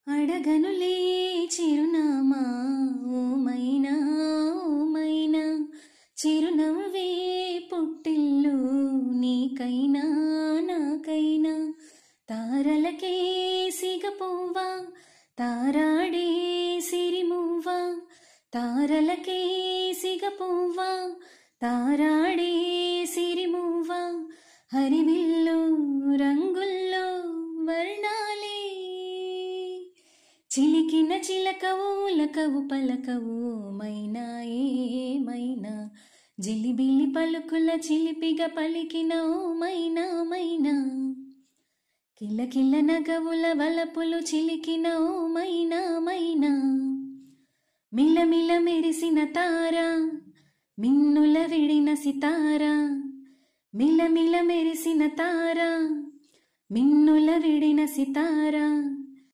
అడగనులే చిరునామా ఓమైనా ఓమైనా చిరునవ్వే పుట్టిల్లు నీకైనా నాకైనా తారలకే సిగపువ్వా తారాడే సిరిమువ్వా తారలకే సిగపువ్వా తారాడే సిరిమువ్వా హరివిల్లు రంగుల్లో వర్ణాలే చిలికిన చిలకవు లకవు పలకవు మైనా ఏమైనా జిలిబిలి పలుకుల చిలిపిగా పలికిన ఓ మైనా మైనా కిలకిల నగవుల వలపులు చిలికిన ఓ మైనా మైనా మిలమిల మెరిసిన తార మిన్నుల విడిన సితార మిలమిల మెరిసిన తార మిన్నుల విడిన సితార